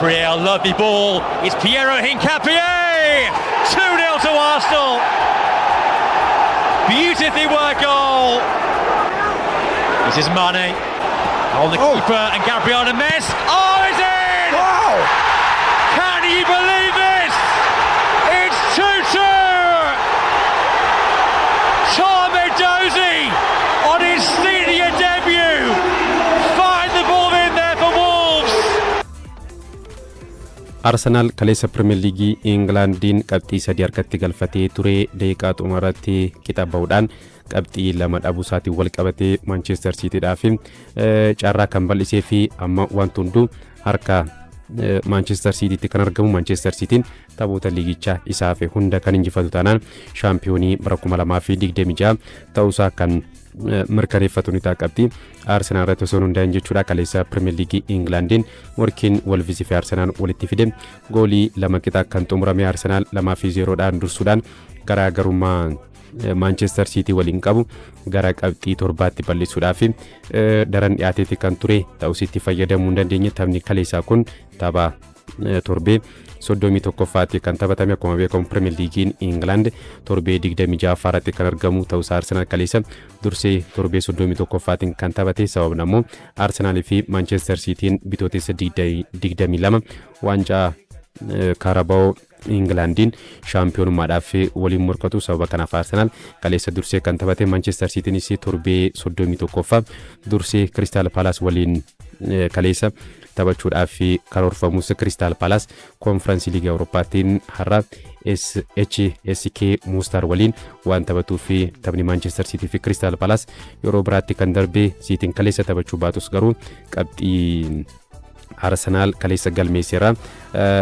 Gabriel, lovely ball. It's Piero Hincapié. 2-0 to Arsenal. Beautifully worked goal. This is Mane on the keeper and Gabriel and Messi. Oh, it's in! Wow! Can you believe this? It's 2-2. Tom Edozie on his senior debut. Find the ball in there for Wolves. Arsenal kaleessa Premier League Englandin qabxii 3 harkatti galfatee ture daqiiqaa xumuratti kitabaudhaan qabxii 2 dhabuu isaatiin wal qabatee Manchester City dhaaf carraa kan bal'isee fi amma wanti hunduu harka Manchester City kan argamu Manchester City taphoota liigichaa isaaf hunda kan injifatu taanaan shaampiyoonii bara 2026 ta'uusaa kan mirkaneeffatu ni taaqabdi. Arsenal irratti osoo hundaa'an jechuudha kaleessa Premier League Englandin morkiin Wolves fi Arsenal walitti fide goolii 2 qixa kan xumurame Arsenal 2-0 dhaan dursuudhaan garaagarummaa Manchester City waliin qabu gara qabxii 7tti bal'isuudhaaf daran dhiyaateeti kan ture ta'usitti fayyadamuu hin dandeenye. Taphni kaleessaa kun tapha torbee 31ffaatti kan taphatame akkuma beekamu Premier League England torbee 26 irratti kan argamu ta'us Arsenal kaleessa dursee torbee 31ffaatiin kan taphate sababni ammoo Arsenal fi Manchester City bitootessa 22 waancaa Carabao Englandin shaampiyoonummaadhaaf waliin morkatu sababa kanaaf Arsenal kaleessa dursee kan taphate Manchester City nis torbee 31ffaa dursee Crystal Palace waliin kaleessa taphachuudhaaf karoorfamus Crystal Palace Conference League Europaatiin har'a HSK Mostar waliin waan taphatuuf taphni Manchester City fi Crystal Palace yeroo biraatti kan darbe City kaleessa taphachuu baatus garuu qabxii Arsenal kaleessa galmeessera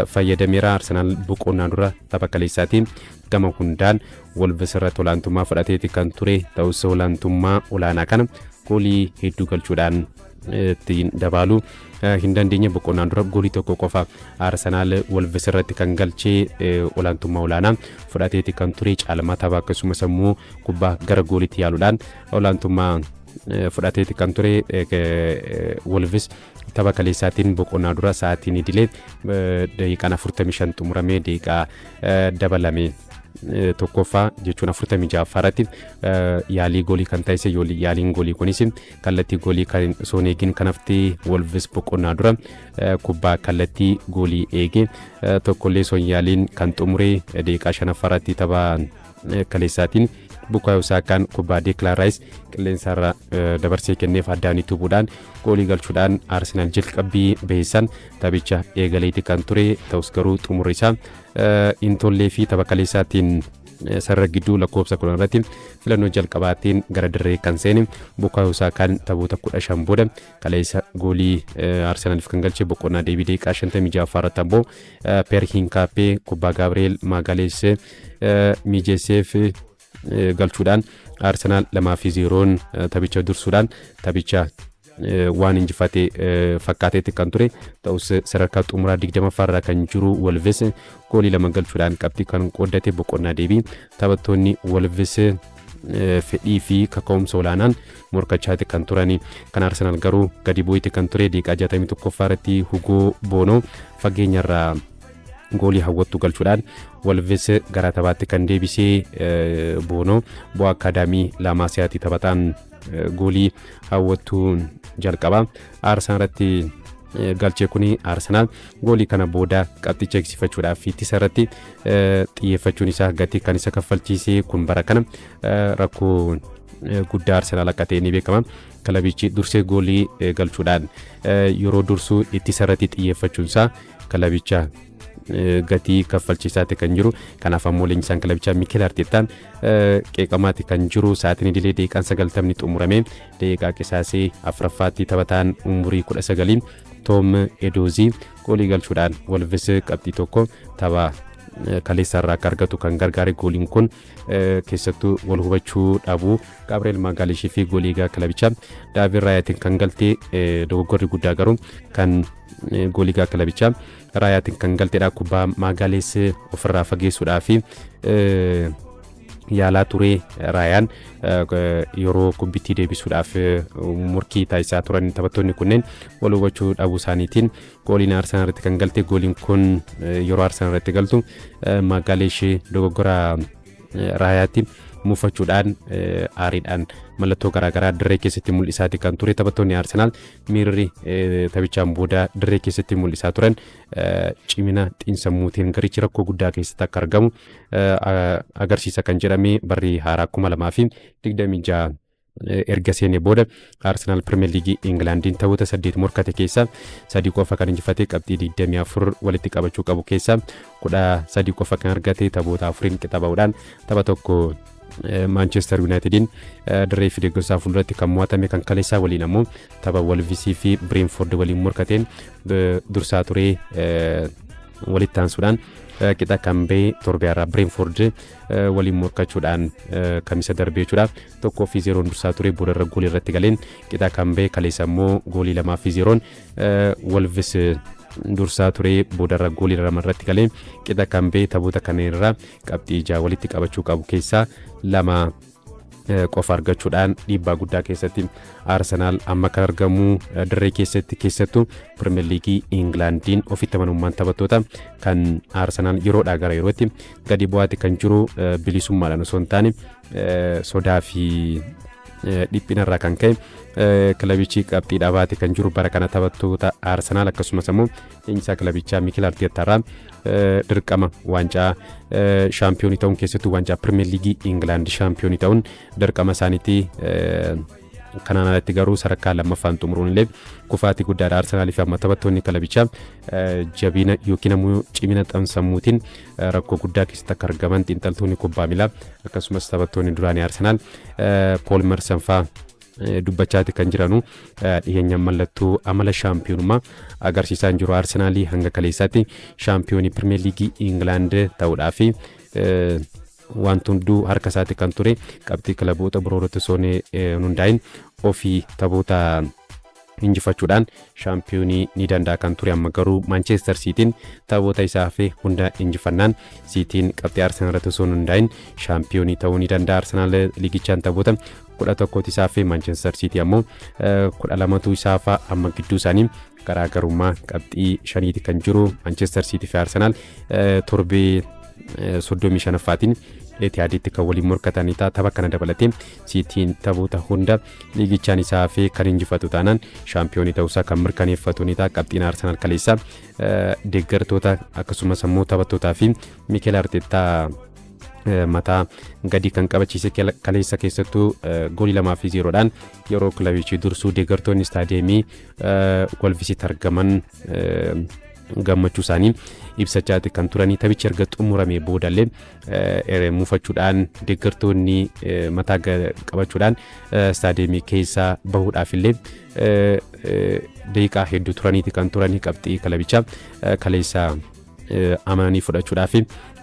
fayyadameera. Arsenal boqonnaa dura tapha kaleessaatiin gama hundaan Wolves irratti olaantummaa fudhateeti kan ture ta'us olaantummaa olaanaa kana goolii hedduu galchuudhaan ittiin dabaluu hin dandeenye. Boqonnaa dura goolii tokko qofa Arsenal Wolves irratti kan galchee olaantummaa olaanaa fudhateeti kan ture caalmaa tapha akkasumas immoo kubbaa gara gooliitti yaaluudhaan olaantummaa fudhateeti kan ture Wolves tapha kaleessaatiin boqonnaa dura sa'aatiin idilee daqiiqaa 45 xumuramee daqiiqaa dabalame tokkoffaa jechuun 46 irratti yaalii goolii kan taasise yaaliin goolii kunis kallattii goolii kan osoo eegin kanafti Wolves boqonnaa dura kubbaa kallattii goolii eege tokkollee son yaaliin kan xumure daqiiqaa 5 irratti tapha kaleessaatiin Bukayo Saakaan kubbaa Declan Rice qilleensarra dabarsee kenneef addaanii tubuudhaan goolii galchuudhaan Arsenal jalqabbii beessan taphicha eegaleeti kan ture ta'us garuu xumurri isaa intollee fi tapha kaleessaatiin sarara gidduu lakkoofsa 10 irratti filannoo jalqabaatiin gara dirree kan seene Bukayo Saakaan taphoota 15 booda kaleessa goolii Arsenaliif kan galche boqonnaa deebii daqiiqaa 56 irratti ammoo Per Hincapié kubbaa Gabriel Magalhaes mijeesseef galchuudhaan Arsenal 2-0 taphicha dursuudhaan taphicha waan injifate fakkaateetti kan ture ta'us sadarkaa xumuraa 20ffaa irra kan jiru Wolves goolii 2 galchuudhaan qabxii kan qoddate boqonnaa deebii taphattoonni Wolves fedhii fi kaka'umsa olaanaan morkachaati kan turani. Kan Arsenal garuu gadi bu'iiti kan ture daqiiqaa 61ffaa irratti Hugo Bono fageenyarraa goolii hawwattu galchuudhaan Wolves gara taphaatti kan deebisee Bono bu'aa akaadaamii Laamaasiyaatti taphataan goolii hawwattu jalqaba Arsenal irratti galchee kuni Arsenal goolii kana booda qabxicha eegsifachuudhaaf ittisa irratti xiyyeeffachuun isaa gatii kan isa kaffalchiisee kun bara kana rakkoo guddaa Arsenal akka ta'e ni beekama. Kilabichi dursee goolii galchuudhaan yeroo dursuu ittisa irratti xiyyeeffachuun isaa kilabicha gatii kaffalchiisaatti kan jiru. Kanaaf ammoo leenjisaan kilabichaa Mikel Arteetaan qeeqamaatti kan jiru. Sa'aatiin idilee daqiiqaan 90 xumurame daqiiqaa qisaasee afuraffaatti taphataan umurii 19 Tom Edozie goolii galchuudhaan Wolves qabxii tokko tapha kaleessa irraa akka argatu kan gargaare. Gooliin kun keessattuu wal hubachuu dhabuu Gabriel Magalhaes fi goolii kilabichaa David Rayaatiin kan galte dogoggorri guddaa garuu kan goolii kilabichaa Rayaatiin kan galteedha. Kubbaa Magalhaes ofirraa fageessuudhaa fi yaalaa ture Raayaan yeroo kubbittii deebisuudhaaf murkii taasisaa turan taphattoonni kunneen wal hubachuu dhabuu isaaniitiin gooliin Arsenaal irratti kan galte. Gooliin kun yeroo Arsenaal irratti galtu Maagaleesh dogoggora Raayaatti muufachuudhaan aariidhaan mallattoo garaagaraa dirree keessatti mul'isaati kan ture. Taphattoonni Arsenaal miirri taphichaan booda dirree keessatti mul'isaa turan cimina xiinsammuutiin garichi rakkoo guddaa keessatti akka argamu agarsiisa kan jedhame barri haaraa 2026 erga seenee booda Arsenaal Premier League Englandiin taphoota 8 morkate keessaa 3 qofa kan injifatee qabxii 24 walitti qabachuu qabu keessaa 13 qofa kan argate taphoota 4 qixa ba'uudhaan tapha tokko Manchester Unitedin dirree fi deeggarsaa fuulduratti kan mo'atame kan kaleessaa waliin ammoo tapha Wolves fi Brentford waliin morkateen dursaa ture walitti aansuudhaan qixa kan ba'e torbeerraa Brentford waliin morkachuudhaan kamisa darbee jechuudhaaf 1-0 dursaa ture boodarra goolii irratti galeen qixa kan ba'e kaleessa ammoo goolii 2-0 Wolves dursaa ture boodarra goolii 2 irratti galeen qixa kan ba'e taphoota kanneenirraa qabxii 6 walitti qabachuu qabu keessaa 2 qofa argachuudhaan dhiibbaa guddaa keessatti Arsenaal amma kan argamu dirree keessatti keessattuu Premier League Englandiin ofitti amanamummaan taphattoota kan Arsenaal yeroodhaa gara yerootti gadi bu'aati kan jiru bilisummaadhaan osoo hin taane sodaa fi dhiphinarraa kan ka'e kilabichi qabxii dhabaati kan jiru bara kana taphattoota Arsenaal akkasumas ammoo eenyisaa kilabichaa Mikel Arteetaarraa dirqama waancaa shaampiyoonii ta'uun keessattuu waancaa Premier League England shaampiyoonii ta'uun dirqama isaaniitti kanaan alatti garuu sadarkaa lammaffaan xumuruun illee kufaatii guddaadha Arsenaaliif amma taphattoonni kilabichaa jabina yookiin ammoo cimina xiinsammuutiin rakkoo guddaa keessatti akka argaman xiinxaltoonni kubbaa miilaa akkasumas taphattoonni duraanii Arsenaal Paul Merson faa dubbachaati kan jiranu dhiyeenya mallattoo amala shaampiyoonummaa agarsiisaa jiru Arsenaalii hanga kaleessaatti shaampiyoonii Premier League England ta'uudhaaf wanti hunduu harka isaatti kan ture qabxii kilaboota biroorratti soonee hundaa'in ofii taphoota injifachuudhaan shaampiyoonii ni danda'a kan ture amma garuu Manchester Cityin taphoota isaa fi hunda injifannaan Cityin qabxii Arsenaal irratti osoo hundaa'in shaampiyoonii ta'uu ni danda'a. Arsenaal liigichaan taphoota 11 isaa fi Manchester City ammoo 12tu isaa fa amma gidduu isaanii garaagarummaa qabxii 5ti kan jiru. Manchester City fi Arsenaal torbee 35ffaatiin Etihaditti kan waliin morkatanii tapha kana dabalatee Cityin taphoota hunda liigichaan isaa fi kan injifatu taanaan shaampiyoonii ta'uusaa kan mirkaneeffatu ni ta'a. Qabxiin Arsenaal kaleessa deeggartoota akkasumas ammoo taphattootaa fi Mikel Arteetaa mataa gadi kan qabachiise kaleessa keessattuu goolii 2-0dhaan yeroo kilabichi dursuu deeggartoonni istaadiyeemii Wolvesitti argaman gammachuu isaanii ibsachaati kan turanii taphichi erga xumuramee boodallee muufachuudhaan deeggartoonni mataa qabachuudhaan istaadiyeemii keessaa bahuudhaaf illee daqiiqaa hedduu turaniiti kan turanii qabxii kilabichaa kaleessa amananii fudhachuudhaaf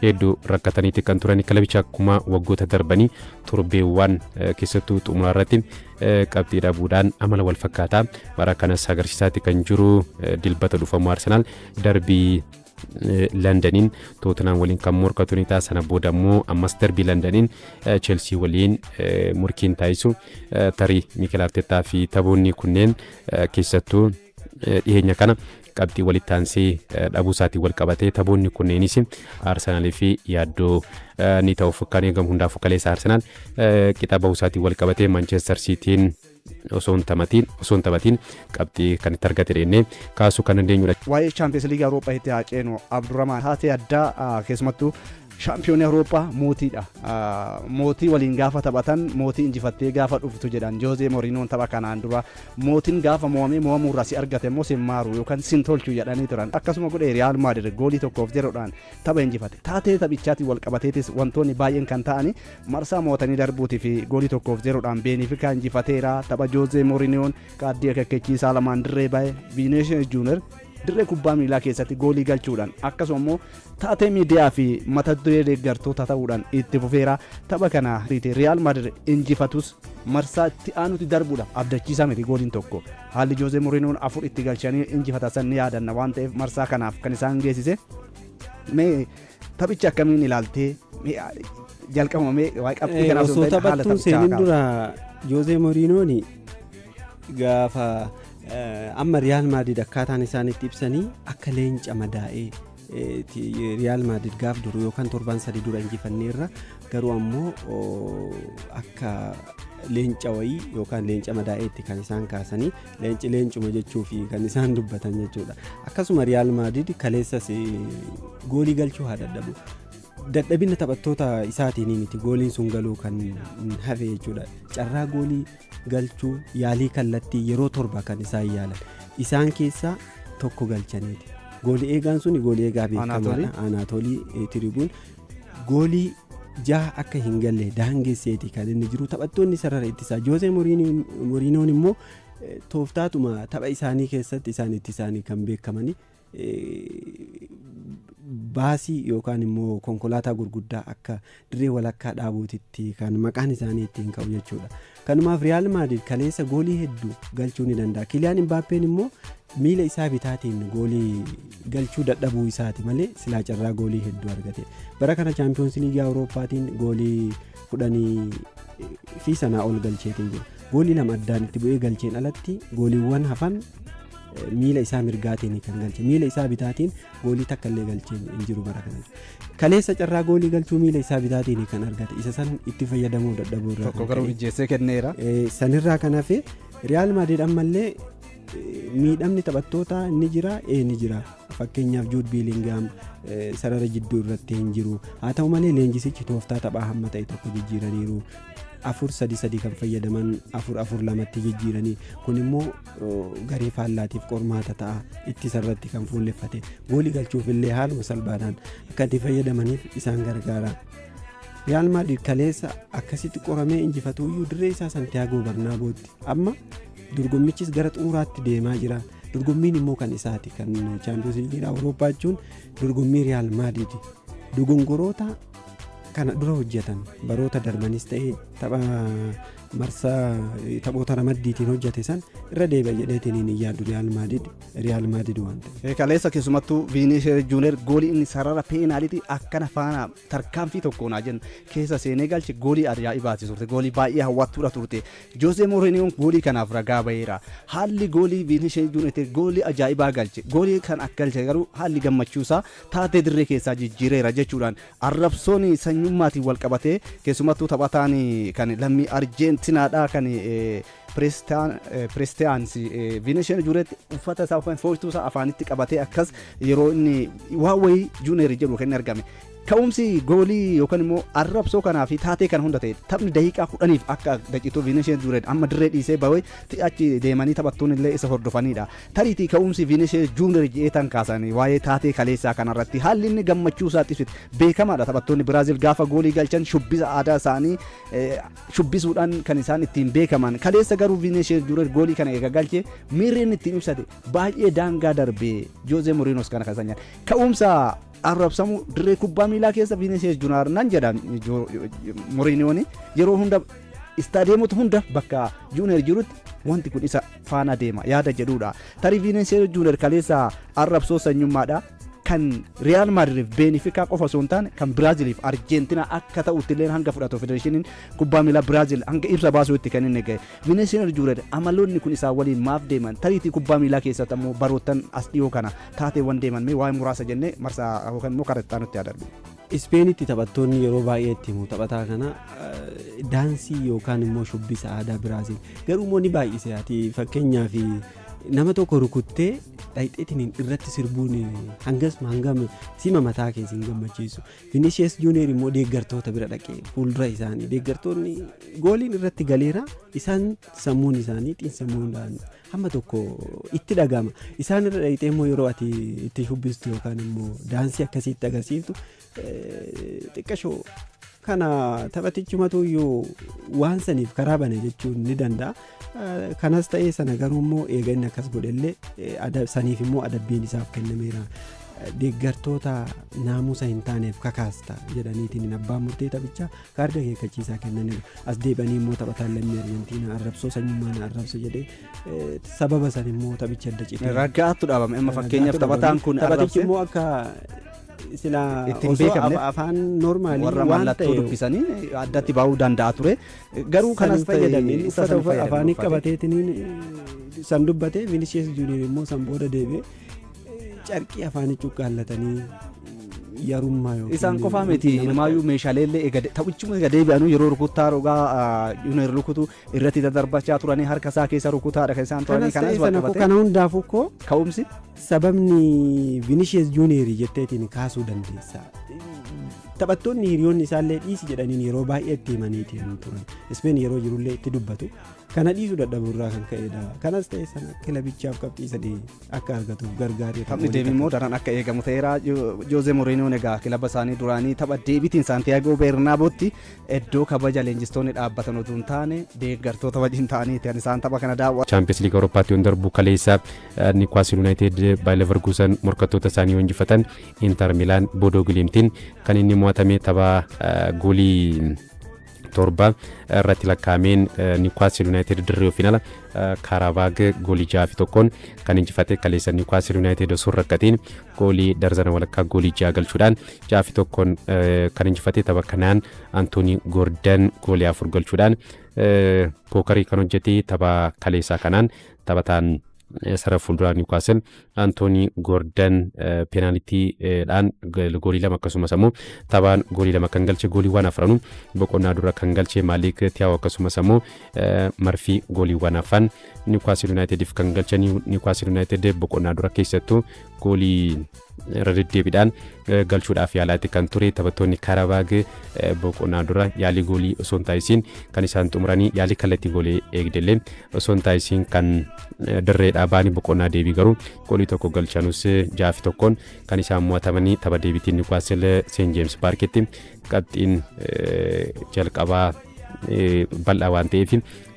hedduu rakkataniiti kan turanii kilabicha akkuma waggoota darbanii torbeewwan keessattuu xumuraa irratti qabxii dhabuudhaan amala wal fakkaataa bara kanas agarsiisaati kan jiru. Dilbata dhufamu Arsenaal darbii Londoniin Tottenham waliin kan morkatu ni ta'a. Sana booda immoo ammas darbii Londoniin Chelsea waliin murkiin taasisu tarii Mikel Arteetaa fi taphoonni kunneen keessattuu dhiyeenya kana qabxii walitti aansee dhabuu isaatiin wal qabatee taphoonni kunneenis Arsenaal fi yaaddoo ni ta'uuf kan eegamu hundaafuu kaleessa Arsenaal qixa bahuu isaatiin wal qabatee Manchester Cityin osoo hin taphatiin qabxii kan itti argate jennee kaasuu kan dandeenyudha. Waa'ee Champions League Awurooppaa itti haqeenu Abdurrahman haatee addaa keessumattuu shaampiyoonii Awurooppaa mootiidha. Mootii waliin gaafa taphatan mootii injifattee gaafa dhuftu jedhan Jose Mourinhoon tapha kanaan dura mootiin gaafa mo'amee mo'amuu irraa si argate immoo sin maaru yookaan sin tolchu jedhanii turan. Akkasuma godhee Real Madrid goolii 1-0dhaan tapha injifate. Taatee taphichaatiin wal qabateetis wantoonni baay'een kan ta'ani marsaa mo'atanii darbuutii fi goolii 1-0dhaan Benfica injifateera. Tapha Jose Mourinhoon qaaddii akeekkachiisaa lamaan dirree baay'ee Vinicius Junior dirree kubbaa miilaa keessatti goolii galchuudhaan akkasuma immoo taatee miidiyaa fi mata duree deeggartoota ta'uudhaan itti fufeera. Tapha kana Real Madrid injifatus marsaa itti aanutti darbuudhaaf abdachiisaa miti gooliin tokko. Haalli Jose Mourinhoon 4 itti galchanii injifatan san ni yaadanna waan ta'eef marsaa kanaaf kan isaan geessise. Mee taphicha akkamiin ilaaltee jalqabamee waa'ee qabxii kanaaf osoo taphattuun seenin dura Jose Mourinhoon gaafa amma Real Madrid akkaataan isaanitti ibsanii akka leenca madaa'ee Real Madrid gaaf duru yookaan torban sadii dura injifanneerra garuu ammoo akka leenca wayii yookaan leenca madaa'eetti kan isaan kaasanii leencuma jechuu fi kan isaan dubbatan jechuudha. Akkasuma Real Madrid kaleessas goolii galchuu haa dadhabu. Dadhabina taphattoota isaatiin miti gooliin sun galuu kan hafe jechuudha. Carraa goolii galchuu yaalii kallattii yeroo torba kan isaan yaalan. Isaan keessaa tokko galchaniiti. Goolii eegaan suni goolii eegaa beekamaadha. Anaatoolii Tiribuun goolii jaha akka hin galle daangesseeti kan inni jiru. Taphattoonni sarara ittisaa Jose Mourinhoon immoo tooftaatuma tapha isaanii keessatti isaan ittisaanii kan beekamanii baasii yookaan immoo konkolaataa gurguddaa akka dirree walakkaa dhaabuutitti kan maqaan isaanii ittiin ka'u jechuudha. Kanumaaf Real Madrid kaleessa goolii hedduu galchuu ni danda'a. Kylian Mbappeen immoo miila isaa bitaatiin goolii galchuu dadhabuu isaati malee silaa carraa goolii hedduu argate. Bara kana Champions League Awurooppaatiin goolii 10 fi sanaa ol galcheetiin jira. Goolii lama addaan itti bu'ee galcheen alatti gooliiwwan hafan miila isaa mirgaatiin kan galche. Miila isaa bitaatiin goolii takka illee galcheen hin jiru bara kana. Kaleessa carraa goolii galchuu miila isaa bitaatiin kan argate. Isa san itti fayyadamuu dadhabuu irraa. Tokko garuu ijjeessee kenneera. Sanirraa kan hafe Real Madrid ammallee miidhamni taphattoota ni jira ni jira. Fakkeenyaaf Jude Bellingham sarara jidduu irratti hin jiru. Haa ta'u malee leenjisichi tooftaa taphaa hamma ta'e tokko jijjiiraniiru. 4-3-3 kan fayyadaman 4-4-2tti jijjiiranii kun immoo garee faallaatiif qormaata ta'a ittisa irratti kan fuulleffate goolii galchuuf illee haaluma salphaadhaan akka itti fayyadamaniif isaan gargaara. Real Madrid kaleessa akkasitti qoramee injifatuuyyuu dirree isaa Santiago Bernabeutti amma dorgommichis gara xumuraatti deemaa jira. Dorgommiin immoo kan isaati kan Champions League Awurooppaa jechuun dorgommii Real Madrid dogongoroota kana dura hojjetan baroota darbanis ta'ee tapha marsaa taphoota ramaddiitiin hojjete san irra deebi'a jedheetiin hin yaadu Real Madrid waan ta'eef. Kaleessa keessumattuu Vinicius Junior goolii inni sarara peenaalitii akkana faana tarkaanfii tokkoon jennu keessa seenee galche goolii ajaa'ibaati turte goolii baay'ee hawwattuudha turte. Jose Mourinhoon goolii kanaaf ragaa baheera. Haalli goolii Vinicius Junior goolii ajaa'ibaa galche goolii kan akka galche garuu haalli gammachuusaa taatee dirree keessaa jijjiireera jechuudhaan arrabsoon sanyummaatiin wal qabatee keessumattuu taphataan kan lammii Arjentiinaadhaa kan Prestians Vinicius Junior uffata isaa uffatee fooytuu isaa afaanitti qabatee akkas yeroo inni waawwee Junior jedhu kan argame. Ka'umsi goolii yookaan immoo arrabsoo kanaa fi taatee kan hunda ta'e taphni daqiiqaa 10 akka daqiiqaa Vinicius Junior amma dirree dhiisee bahee achi deemanii taphattoonni illee isa hordofanidha. Tariitii ka'umsi Vinicius Junior jeetan kaasanii waa'ee taatee kaleessaa kanarratti haalli inni gammachuu isaatti ibsite beekamaadha. Taphattoonni Biraazil gaafa goolii galchan shubbisa aadaa isaanii shubbisuudhaan kan isaan ittiin beekaman. Kaleessa garuu Vinicius Junior goolii kana eega galchee miirri inni ittiin ibsate baay'ee daangaa darbee Jose Mourinhoos kana kaasanii ka'umsa arrabsamu dirree kubbaa miilaa keessa Vinicius Junior nan jedha Mourinhoon yeroo hunda istaadiyeemota hunda bakka Junior jirutti wanti kun isa faana deema yaada jedhuudha. Tarii Vinicius Junior kaleessa arrabsoo sanyummaadha kan Real Madrid benefikaa qofa osoo hin taane kan Biraaziliif Arjentiina akka ta'utti illee hanga fudhatu federeeshiniin kubbaa miilaa Biraazil hanga ibsa baasuutti kan inni gahe. Vinicius Junior amaloonni kun isaa waliin maaf deeman tariitii kubbaa miilaa keessatti ammoo baroottan as dhiyoo kana taateewwan deeman mee waa'ee muraasa jennee marsaa yookaan immoo karattaa nutti adarbu. Ispeenitti taphattoonni yeroo baay'ee itti himu taphataa kana daansii yookaan immoo shubbisa aadaa Biraazil garuu immoo ni baay'ise ati fakkeenyaaf nama tokko rukuttee dhayxeetiin irratti sirbuun hangam sima mataa keessin gammachiisu. Vinicius Junior immoo deeggartoota bira dhaqee fuuldura isaanii deeggartoonni gooliin irratti galeera isaan sammuun isaanii xiinsammuudhaan hamma tokko itti dhagama. Isaan irra dhayxee immoo yeroo ati itti shubbistu yookaan immoo daansii akkasiitti agarsiiftu xiqqashoo kana taphatichumatu iyyuu waan saniif karaa bane jechuun ni danda'a. Kanas ta'ee sana garuu immoo eega inni akkas godhellee saniif immoo adabbiin isaaf kennameera. Deeggartoota naamusa hin taaneef kakaasta jedhaniitiin abbaan murtee taphichaa kaarda akeekkachiisaa kennaniiru. As deebi'anii immoo taphataan lammii Arjentiinaa arrabsoo sanyummaan arrabsa jedhee sababa san immoo taphicha adda citee. Raggaattu dhaabame amma fakkeenyaaf taphataan kun taphatichi immoo akka sila Ittiin osoo beekamne. afaan normaalii warra waan mallattoo ta'eef dubbisanii addatti baa'uu danda'a ture garuu kanas fayyadamee isa uffata san fayyadamu afaanii uffatee. qabateetiniin san dubbatee Vinicius Junior immoo san booda deebi'ee carqii afaanii cuqqaallatanii yarummaa yookiin Isaan qofaa miti ilmaayyuu meeshaalee illee taphichuma egaa deebi'anuu yeroo rukuttaa rogaa yuuneer rukutu irratti darbachaa turanii harka isaa keessa rukutaadha kan isaan turanii kanas ta'e wal sana qabatee kana hundaafuu koo ka'umsi sababni Vinicius Junior jetteetiin kaasuu dandeessa. Taphattoonni hiriyoonni isaallee dhiisi jedhaniin yeroo baay'ee itti himaniiti turan. Ispeen yeroo jirullee itti dubbatu. Kana dhiisuu dadhabuurraa kan ka'edha. Kanas ta'e sana kilabichaaf qabxii sadii akka argatuuf gargaaree taphni deebii immoo daran akka eegamu ta'eera. Jose Mourinhoon egaa kilaba isaanii duraanii tapha deebiitiin Santiago Bernabootti iddoo kabaja leenjistoonni dhaabbatan otoo hin taane deeggartoota wajjin ta'aniiti isaan tapha kana daawwatu. Champions League Awurooppaatti yoon darbu kaleessa Newcastle United Bayer Leverkusen morkattoota isaanii yoo injifatan Inter Milan Bodo Glimtiin kan inni mo'atame tapha goolii torba irratti lakkaa'ameen Newcastle United dirree finala Karabag goolii 6-1 kan injifate kaleessa Newcastle United osoo rakkatiin goolii darzana walakkaa goolii 6 galchuudhaan 6-1 kan injifate tapha kanaan Anthony Gordon goolii 4 galchuudhaan pookarii kan hojjete tapha kaleessaa kanaan taphataan sarara fuulduraa Newcastle Anthony Gordon penalitiidhaan goolii 2 akkasumas ammoo taphaan goolii 2 kan galche gooliiwwan afranu boqonnaa dura kan galche Malik Thiaw akkasumas ammoo Murphy gooliiwwan afan Newcastle Unitediif kan galche Newcastle United boqonnaa dura keessattuu goolii irra deddeebiidhaan galchuudhaaf yaalaatti kan ture taphattoonni Karabag boqonnaa dura yaalii goolii osoo hin taasisin kan isaan xumuranii yaalii kallattii goolii eegdellee osoo hin taasisin kan dirreedhaa baanii boqonnaa deebii garuu goolii tokko galchanus 6-1 kan isaan mo'atamanii tapha deebiitiin Newcastle St James Parkitti qabxiin jalqabaa bal'aa waan ta'eef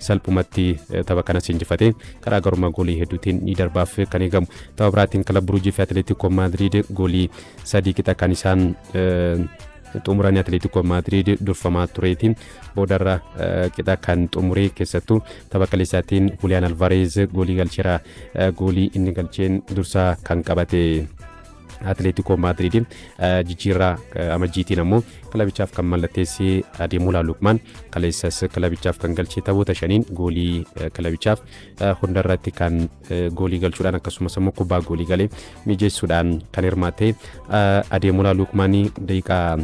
salphumatti tapha kanas injifate garaagarummaa goolii hedduutiin ni darbaaf kan eegamu tapha biraatiin kilab Bruugii fi Atletico Madrid goolii 3 qixa kan isaan xumuranii Atletico Madrid durfamaa tureetiin boodarra qixa kan xumuree keessattuu tapha kaleessaatiin Julian Alvarez goolii galcheera goolii inni galcheen dursaa kan qabate Atletico Madrid jijjiirraa amajjiitiin ammoo kilabichaaf kan mallatteessee Ademola Lookman kaleessas kilabichaaf kan galchee taphoota 5 goolii kilabichaaf hundarratti kan goolii galchuudhaan akkasumas ammoo kubbaa goolii galee mijeessuudhaan kan hirmaate Ademola Lookman daqiiqaa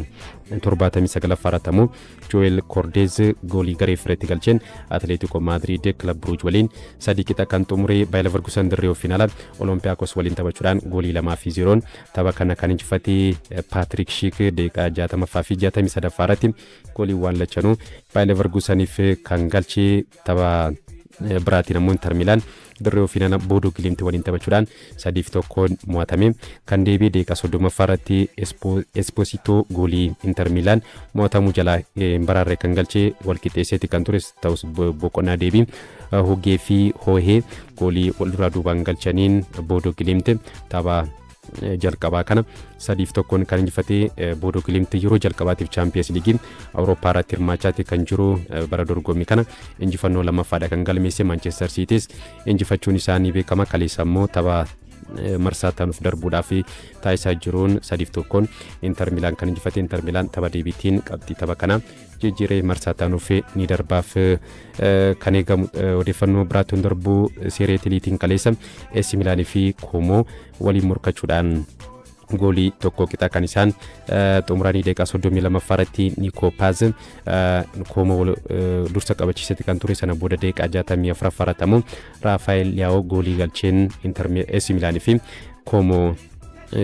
79 ammoo Joel Cordez goolii garee fireetti galcheen Atletico Madrid Club Brugge waliin 3 qixa kan xumuree Bayer Leverkusen dirree finaalaa Olympiacos waliin taphachuudhaan goolii 2-0 tapha kana kan injifate Patrick Schick daqiiqaa 60 fi 63 irratti gooliiwwan lachanuu Bayer Leverkuseniif kan galchee tapha biraatiin ammoo Inter Milan dirree finaalaa Bodo Glimt waliin taphachuudhaan 3-1 mo'atame kan deebii daqiiqaa 30 irratti Esposito goolii Inter Milan mo'atamuu jalaa baraarree kan galchee walqixxeesseetti kan ture ta'us boqonnaa deebii Hogee fi Hohee goolii wal duraa duubaan galchaniin Bodo Glimt tapha jalqabaa kana 3-1 kan injifatee Bodo Glimt yeroo jalqabaatiif Champions League Awurooppaa irratti hirmaachaatti kan jiru bara dorgommii kana injifannoo lammaffaadha kan galmeesse Manchester City's injifachuun isaanii beekama kaleessa immoo tapha marsaa taanuuf darbuudhaaf taasisaa jiruun 3-1 Inter Milan kan injifate Inter Milan tapha deebiitiin qabxii tapha kana jijjiiree marsaa taanuuf ni darbaaf kan eegamu odeeffannoo biraatti darbuu Serie A'tiin kaleessa AC Milan fi Como waliin morkachuudhaan goolii tokko qixa kan isaan xumuranii daqiiqaa 32 irratti Nico Paz Como dursa qabachiisetti kan ture sana booda daqiiqaa 64 irratti ammoo Rafael Leao goolii galcheen AC Milan fi Como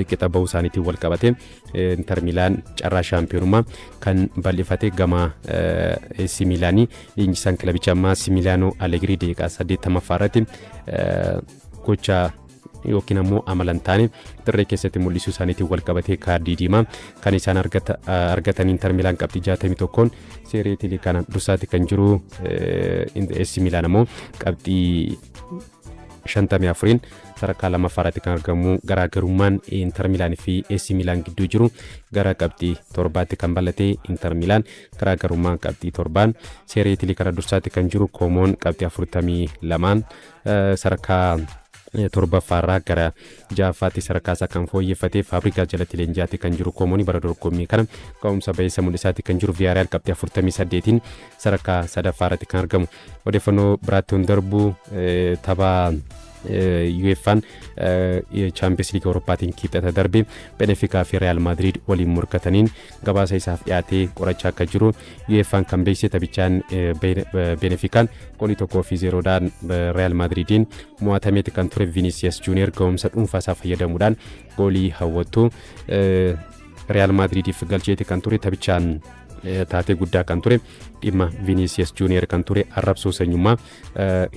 qixa bahuu isaaniitiin wal qabate Inter Milan carraa shaampiyoonummaa kan bal'ifate gama AC Milanii leenjisaan kilabichaa Massimiliano Allegri daqiiqaa 80 irratti gocha yookiin ammoo amalan taane dirree keessatti mul'isuu isaaniitiin wal qabatee kaardii diimaa kan isaan argatan Inter Milan qabxii 61 Serie A kana dursaatti kan jiru AC Milan ammoo qabxii 54 sadarkaa lammaffaarratti kan argamu garaagarummaan Inter Milan fi AC Milan gidduu jiru gara qabxii 7tti kan bal'ate Inter Milan garaagarummaan qabxii 7 Serie A kana dursaatti kan jiru Comoon qabxii 42 sadarkaa torbaffaarraa gara ja'affaatti sadarkaasaa kan fooyyeffatee Faabrikaa jalatti leenji'aatti kan jiru Koomoonii bara dorgommii kana ka'umsa baheessa mul'isaatti kan jiru Viyaariyaal qabxii 48 sadarkaa sadaffaarratti kan argamu. Odeeffannoo biraatti hin darbu tapha UEFA'n Champions League Awurooppaatiin kibxata darbe Benefikaa fi Real Madrid waliin morkataniin gabaasa isaaf dhiyaatee qorachaa akka jiru UEFA'n kan beeksise taphichaan Benefikaan goolii 1-0dhaan Real Madridiin mo'atameeti kan ture. Vinicius Junior ga'umsa dhuunfaa isaa fayyadamuudhaan goolii hawwattu Real Madridiif galcheeti kan ture. Taphichaan taatee guddaa kan ture dhimma Vinicius Junior kan ture arrabsoo sanyummaa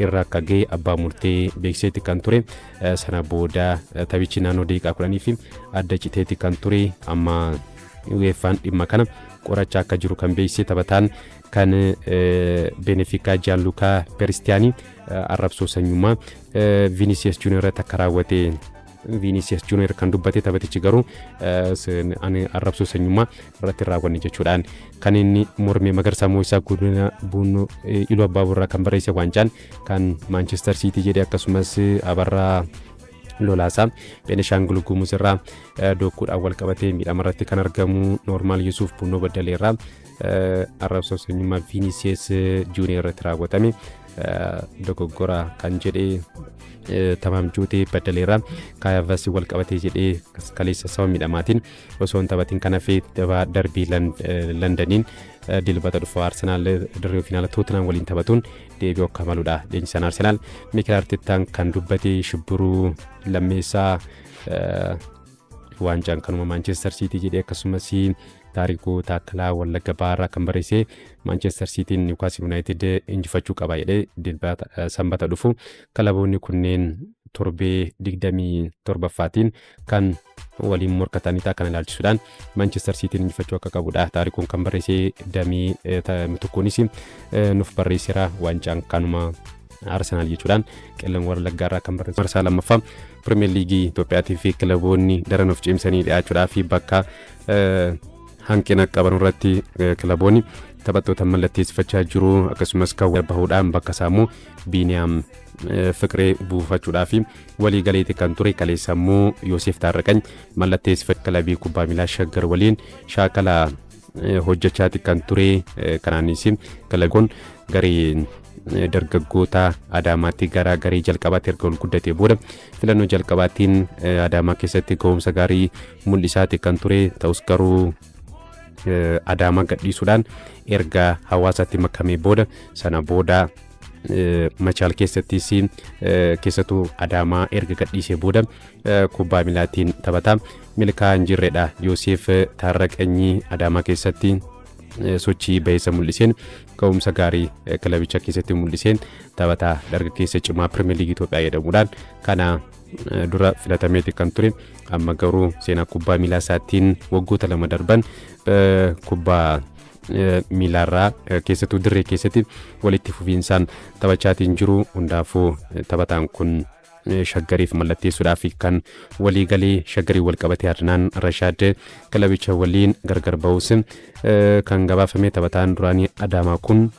irraa akka ga'e abbaa murtee beekseeti kan ture. Sana booda taphichi naannoo daqiiqaa 10 fi adda citeeti kan ture. Amma UEFA'n dhimma kana qorachaa akka jiru kan beeksise taphataan kan Benefikaa Gianluca Peristiani arrabsoo sanyummaa Vinicius Junior irratti akka raawwate Vinicius Junior kan dubbate taphatichi garuu ani arrabsoo sanyummaa irratti raawwanne jechuudhaan kan inni mormee Magarsaa Mo'isaa Godina Buunoo Iluu Abbaaburraa kan barreesse waancaan kan Manchester City jedhe akkasumas Abarraa Lolaasaa Benishaangul Gumuz irraa dokkuudhaan wal qabatee miidhama irratti kan argamu Normaal Yusuuf Buunoo Baddaleerraa arrabsoo sanyummaa Vinicius Junior irratti raawwatame dogoggora kan jedhe Tamaam Juutee Baddaleerraa Kaayavas wal qabatee jedhee kaleessa sababa miidhamaatiin osoo hin taphatiin kan hafe darbii Londaniin dilbata dhufu Arsenaal dirree finaala Tottenham waliin taphatuun deebi'uu akka maluudha. Leenjisaan Arsenaal Mikel Arteetaan kan dubbate shibbiruu lammeessaa waancaan kanuma Manchester City jedhee akkasumas taarikuu Taakkalaa Wallagga Baaraa kan barreesse Manchester City Newcastle United injifachuu qaba jedhee dilbata sanbata dhufu kilaboonni kunneen torbee 27ffaatiin kan waliin morkatanii kan ilaalchisuudhaan Manchester City injifachuu akka qabudha. Taarikuun kan barreesse damii tokkonis nuuf barreesseera waancaan kanuma Arsenaal jechuudhaan qellam Wallaggaarraa kan barreesse marsaa lammaffaa Premier League Itoophiyaatii fi kilaboonni daran of cimsanii dhi'aachuudhaa fi bakka hanqina qaban irratti kilaboonni taphattoota mallatteessifachaa jiru. Akkasumas kan bahuudhaan bakka saamuu Biiniyaam Fiqiree buufachuudhaa fi walii galeeti kan ture kaleessa immoo Yoosef Taarraqany mallatteessifachuu kilabii kubbaa miilaa Shaggar waliin shaakala hojjechaati kan ture. Kanaanis kilaboon garee dargaggoota Adaamaatti gara garee jalqabaatti erga ol guddatee booda filannoo jalqabaatiin Adaamaa keessatti ga'umsa gaarii mul'isaati kan ture. Ta'us garuu Adaamaa gadhiisuudhaan erga hawaasaatti makamee booda sana booda Machaal keessattis keessattuu Adaamaa erga gadhiisee booda kubbaa miilaatiin taphataa milkaa'aa jirredha. Yoosef Taarraqanyii Adaamaa keessatti sochii baheessa mul'iseen ga'umsa gaarii kilabicha keessatti mul'iseen taphataa dargaggeessa cimaa Premier League Itoophiyaa jedhamuudhaan kana dura filatameeti kan ture. Amma garuu seenaa kubbaa miilaa isaatiin waggoota 2 darban kubbaa miilaarraa keessattuu dirree keessatti walitti fufiinsaan taphachaatiin jiru. Hundaafuu taphataan kun Shaggariif mallatteessuudhaaf kan walii galee Shaggarii wal qabatee Adnaan Rashaad kilabicha waliin gargar ba'uus kan gabaafame. Taphataan duraanii Adaamaa kun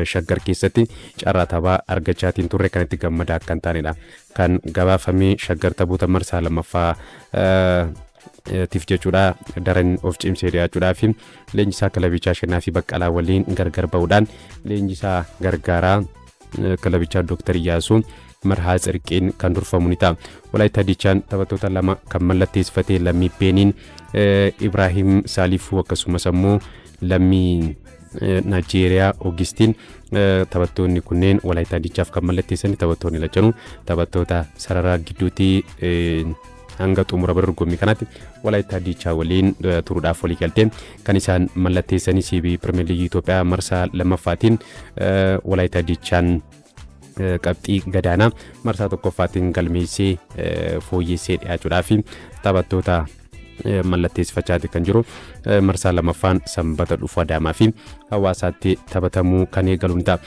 Shaggar keessatti carraa taphaa argachaatiin turre kanatti gammadaa akka hin taanedha kan gabaafame. Shaggar taphoota marsaa lammaffaa tiif jechuudha daran of cimsee dhiyaachuudhaa fi leenjisaa kilabichaa Shannaafi Baqqalaa waliin gargar ba'uudhaan leenjisaa gargaaraa kilabichaa Dr. Iyyaasuu Marhaa Tsirqiin kan durfamu ni ta'a. Walaayittaa Diichaan taphattoota 2 kan mallatteessifatee lammii Beeniin Ibrahim Saalifuu akkasumas immoo lammii Naajeeriyaa Ogistiin taphattoonni kunneen Walaayittaa Diichaaf kan mallatteessanii taphattoonni lachanuu taphattoota sararaa gidduutti hanga xumura dorgommii kanaatti Walaayittaa Diichaa waliin turuudhaaf walii galtee kan isaan mallatteessanii CB Premier League Itoophiyaa marsaa lammaffaatiin Walaayittaa Diichaan qabxii gadaanaa marsaa tokkoffaatiin galmeessee fooyyessee dhiyaachuudhaaf taphattoota mallatteessifachaati kan jiru. Marsaa lamaffaan sanbata dhufu Adaamaa fi Hawaasaatti taphatamuu kan eegalu ni ta'a.